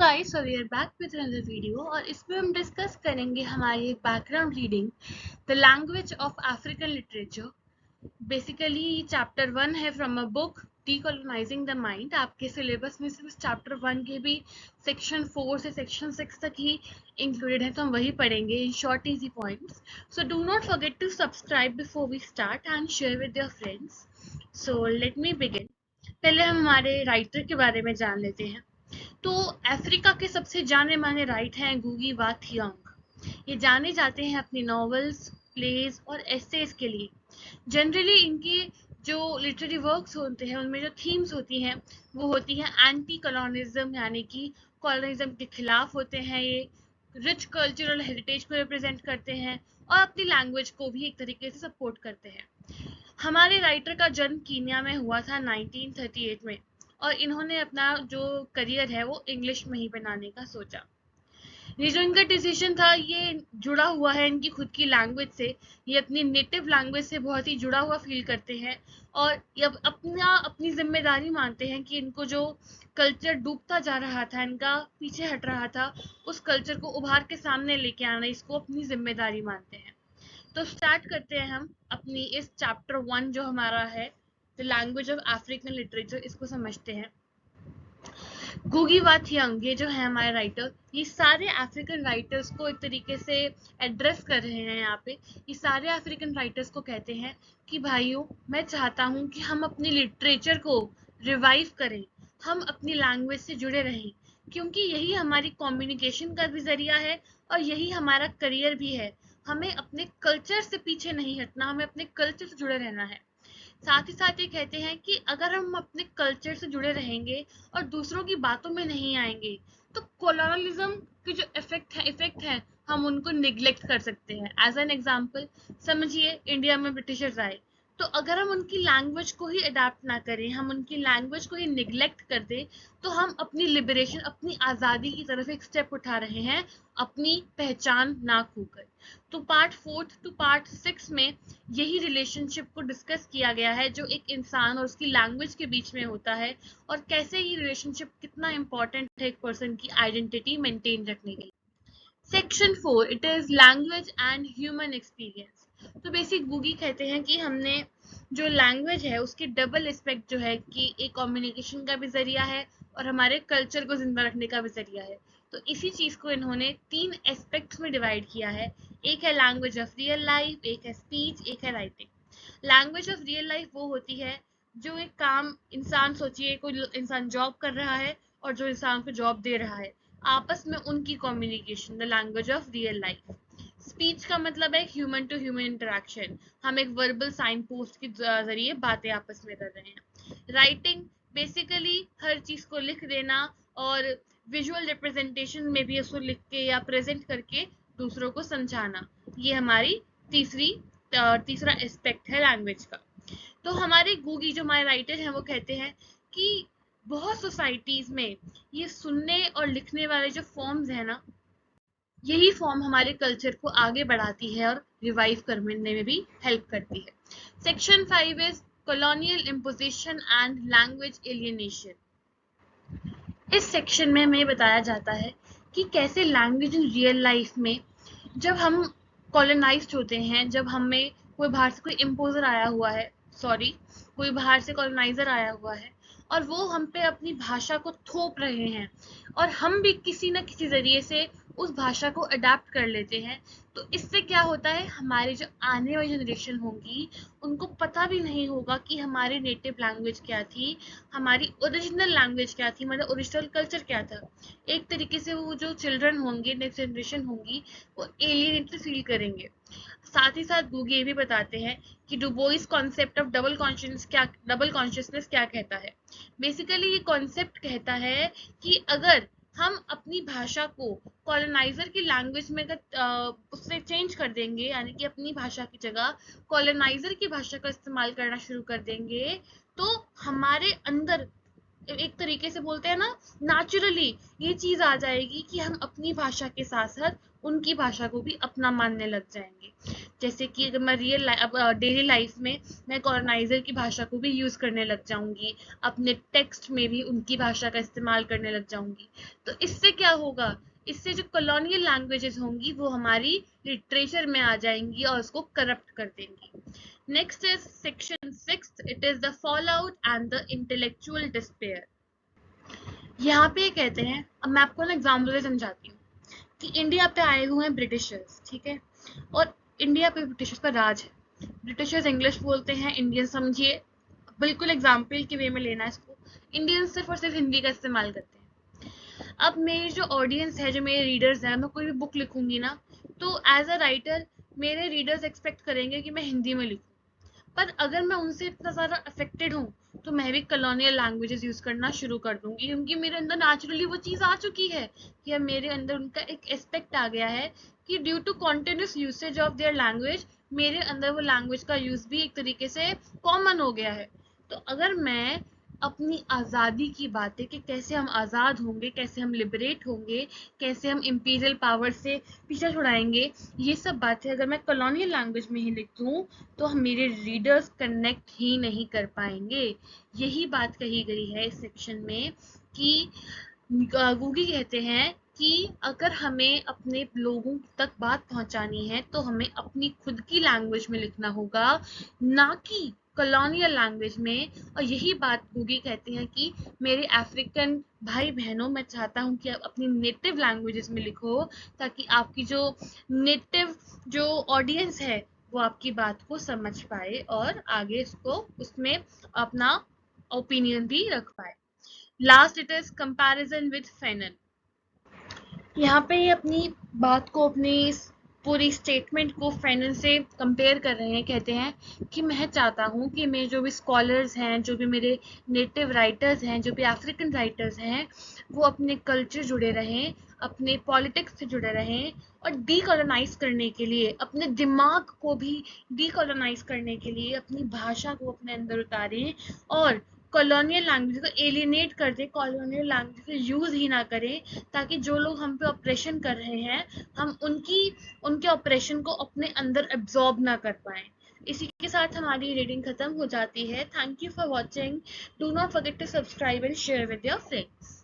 Guys, so we are back with another video और इसमें हम डिस्कस करेंगे हमारी एक background reading the language of African literature. Basically chapter 1 है from a book decolonising the mind. आपके सिलेबस में सिर्फ चैप्टर 1 के भी सेक्शन 4 से सेक्शन 6 तक ही इंक्लूडेड है, तो हम वही पढ़ेंगे in short easy points. So do not forget to subscribe before we start and share with your friends. So let me begin. पहले हम हमारे राइटर के बारे में जान लेते हैं। तो अफ्रीका के सबसे जाने माने राइटर हैं गुगी वा थियांग। ये जाने जाते हैं अपनी नॉवेल्स, प्लेज और एसेज के लिए। जनरली इनकी जो लिटरेरी वर्क्स होते हैं उनमें जो थीम्स होती हैं वो होती हैं एंटी कॉलोनिज्म, यानी कि कॉलोनिज्म के खिलाफ होते हैं। ये रिच कल्चरल हेरिटेज को रिप्रेजेंट करते हैं और अपनी लैंग्वेज को भी एक तरीके से सपोर्ट करते हैं। हमारे राइटर का जन्म कीनिया में हुआ था 1938 में और इन्होंने अपना जो करियर है वो इंग्लिश में ही बनाने का सोचा। ये जो इनका डिसीजन था ये जुड़ा हुआ है इनकी खुद की लैंग्वेज से। ये अपनी नेटिव लैंग्वेज से बहुत ही जुड़ा हुआ फील करते हैं और ये अपनी जिम्मेदारी मानते हैं कि इनको जो कल्चर डूबता जा रहा था, इनका पीछे हट रहा था, उस कल्चर को उभार के सामने लेके आना इसको अपनी जिम्मेदारी मानते हैं। तो स्टार्ट करते हैं हम अपनी इस चैप्टर 1 जो हमारा है the language of African literature, इसको समझते हैं। गुगी वा थियांग ये जो है हमारे राइटर, ये सारे अफ्रीकन राइटर्स को एक तरीके से एड्रेस कर रहे हैं यहाँ पे। ये सारे अफ्रीकन राइटर्स को कहते हैं कि भाइयों, मैं चाहता हूँ कि हम अपनी लिटरेचर को रिवाइव करें, हम अपनी लैंग्वेज से जुड़े रहें, क्योंकि यही हमारी कम्युनिकेशन का भी जरिया है और यही हमारा करियर भी है। हमें अपने कल्चर से पीछे नहीं हटना, हमें अपने कल्चर से जुड़े रहना है। साथ ही साथ ये कहते हैं कि अगर हम अपने कल्चर से जुड़े रहेंगे और दूसरों की बातों में नहीं आएंगे तो कोलोनियलिज्म के जो इफेक्ट है हम उनको निग्लेक्ट कर सकते हैं। एज एन एग्जांपल समझिए, इंडिया में ब्रिटिशर्स आए, तो अगर हम उनकी लैंग्वेज को ही अडाप्ट ना करें, हम उनकी लैंग्वेज को ही निग्लेक्ट कर दें, तो हम अपनी लिबरेशन, अपनी आज़ादी की तरफ एक स्टेप उठा रहे हैं, अपनी पहचान ना खोकर। तो पार्ट 4 टू पार्ट 6 में यही रिलेशनशिप को डिस्कस किया गया है जो एक इंसान और उसकी लैंग्वेज के बीच में होता है और कैसे ये रिलेशनशिप कितना इम्पोर्टेंट है एक पर्सन की आइडेंटिटी मेंटेन रखने के लिए। Section 4 it is language and human experience. तो बेसिक गुगी कहते हैं कि हमने जो लैंग्वेज है उसकी डबल एस्पेक्ट जो है कि एक कम्युनिकेशन का भी जरिया है और हमारे कल्चर को जिंदा रखने का भी जरिया है। तो इसी चीज को इन्होंने 3 एस्पेक्ट्स में डिवाइड किया है। एक है लैंग्वेज ऑफ रियल लाइफ, एक है स्पीच, एक है writing. Language of real life वो होती है जो एक काम इंसान, सोचिए कोई इंसान जॉब कर रहा है और जो इंसान को जॉब दे रहा है, आपस में उनकी communication, the language of real life. Speech का मतलब है ह्यूमन टू ह्यूमन इंटरेक्शन, हम एक वर्बल साइन पोस्ट के जरिए बातें आपस में कर रहे हैं। राइटिंग बेसिकली हर चीज को लिख देना और विजुअल रिप्रेजेंटेशन में भी उसको लिख के या प्रेजेंट करके दूसरों को समझाना, ये हमारी तीसरा एस्पेक्ट है लैंग्वेज का। तो हमारे गूगी जो हमारे राइटर हैं वो कहते हैं कि बहुत सोसाइटीज में ये सुनने और लिखने वाले जो फॉर्म्स है ना, यही फॉर्म हमारे कल्चर को आगे बढ़ाती है और रिवाइव करने में भी हेल्प करती है। Section 5 is colonial imposition and language alienation. इस सेक्शन में हमें बताया जाता है कि कैसे लैंग्वेज इन रियल लाइफ में जब हम कॉलोनाइज्ड होते हैं, जब हमें कोई बाहर से कोई इम्पोजर आया हुआ है, सॉरी कोई बाहर से कॉलोनाइजर आया हुआ है और वो हम पे अपनी भाषा को थोप रहे हैं और हम भी किसी न किसी जरिए से उस भाषा को अडाप्ट कर लेते हैं, तो इससे क्या होता है, हमारी जो आने वाली जनरेशन होगी उनको पता भी नहीं होगा कि हमारी नेटिव लैंग्वेज क्या थी, हमारी ओरिजिनल लैंग्वेज क्या थी, मतलब ओरिजिनल कल्चर क्या था। एक तरीके से वो जो चिल्ड्रन होंगे, नेक्स्ट जनरेशन होंगी, वो एलियनेटेड फील करेंगे। साथ ही साथ गूगी ये भी बताते हैं कि Dubois concept of double consciousness क्या कहता है। बेसिकली ये कॉन्सेप्ट कहता है कि अगर हम अपनी भाषा को कॉलोनाइजर की लैंग्वेज में उससे चेंज कर देंगे, यानी कि अपनी भाषा की जगह कॉलोनाइजर की भाषा का इस्तेमाल करना शुरू कर देंगे, तो हमारे अंदर एक तरीके से बोलते हैं ना, नेचुरली ये चीज आ जाएगी कि हम अपनी भाषा के साथ साथ उनकी भाषा को भी अपना मानने लग जाएंगे। जैसे कि अगर मैं डेली लाइफ में मैं कॉलोनाइजर की भाषा को भी यूज करने लग जाऊंगी, अपने टेक्स्ट में भी उनकी भाषा का इस्तेमाल करने लग जाऊंगी, तो इससे क्या होगा, इससे जो कॉलोनियल लैंग्वेजेस होंगी वो हमारी लिटरेचर में आ जाएंगी और उसको करप्ट कर देंगी। Next is section 6, it is the fall out and the intellectual despair. यहाँ पे कहते हैं, अब मैं आपको ना एग्जाम्पल से समझाती हूँ कि इंडिया पे आए हुए हैं ब्रिटिशर्स, ठीक है, और इंडिया पे ब्रिटिशर्स का राज है। ब्रिटिशर्स इंग्लिश बोलते हैं, इंडियन समझिए, बिल्कुल एग्जाम्पल के वे में लेना है इसको, इंडियन सिर्फ और सिर्फ हिंदी का इस्तेमाल करते हैं। अब मेरी जो ऑडियंस है, जो मेरे रीडर्स हैं, मैं कोई भी बुक लिखूंगी ना, तो एज अ राइटर मेरे रीडर्स एक्सपेक्ट करेंगे कि मैं हिंदी में लिखूं। पर अगर मैं उनसे इतना ज़्यादा अफेक्टेड हूँ तो मैं भी कॉलोनियल लैंग्वेजेस यूज़ करना शुरू कर दूंगी, क्योंकि मेरे अंदर नेचुरली वो चीज़ आ चुकी है कि अब मेरे अंदर उनका एक एस्पेक्ट आ गया है कि due to continuous usage of their language मेरे अंदर वो लैंग्वेज का यूज़ भी एक तरीके से कॉमन हो गया है। तो अगर मैं अपनी आज़ादी की बातें कि कैसे हम आज़ाद होंगे, कैसे हम लिबरेट होंगे, कैसे हम इम्पीरियल पावर से पीछा छुड़ाएंगे, ये सब बातें अगर मैं कॉलोनियल लैंग्वेज में ही लिख दूँ तो हम मेरे रीडर्स कनेक्ट ही नहीं कर पाएंगे। यही बात कही गई है इस सेक्शन में कि गूगी कहते हैं कि अगर हमें अपने लोगों तक बात पहुंचानी है तो हमें अपनी खुद की लैंग्वेज में लिखना होगा, ना कि कॉलोनियल लैंग्वेज में। और यही बात गूगी कहते हैं कि मेरे अफ्रीकन भाई बहनों, मैं चाहता हूं कि आप अपनी नेटिव लैंग्वेजेस में लिखो, ताकि आपकी जो नेटिव जो ऑडियंस है वो आपकी बात को समझ पाए और आगे इसको उसमें अपना ओपिनियन भी रख पाए। Last it is comparison with Fanon. यहाँ पे ये अपनी बात को, अपनी पूरी स्टेटमेंट को फेनन से कंपेयर कर रहे हैं। कहते हैं कि मैं चाहता हूँ कि मेरे जो भी स्कॉलर्स हैं, जो भी मेरे नेटिव राइटर्स हैं, जो भी अफ्रीकन राइटर्स हैं, वो अपने कल्चर जुड़े रहें, अपने पॉलिटिक्स से जुड़े रहें, और डीकोलोनाइज करने के लिए अपने दिमाग को भी डीकोलोनाइज करने के लिए अपनी भाषा को अपने अंदर उतारें और कॉलोनियल लैंग्वेज को एलिनेट कर दे, कॉलोनियल लैंग्वेज को यूज ही ना करें, ताकि जो लोग हम पे ऑपरेशन कर रहे हैं हम उनके ऑपरेशन को अपने अंदर एब्जॉर्ब ना कर पाए। इसी के साथ हमारी रीडिंग खत्म हो जाती है। Thank you for watching. Do not forget to subscribe and share with your friends.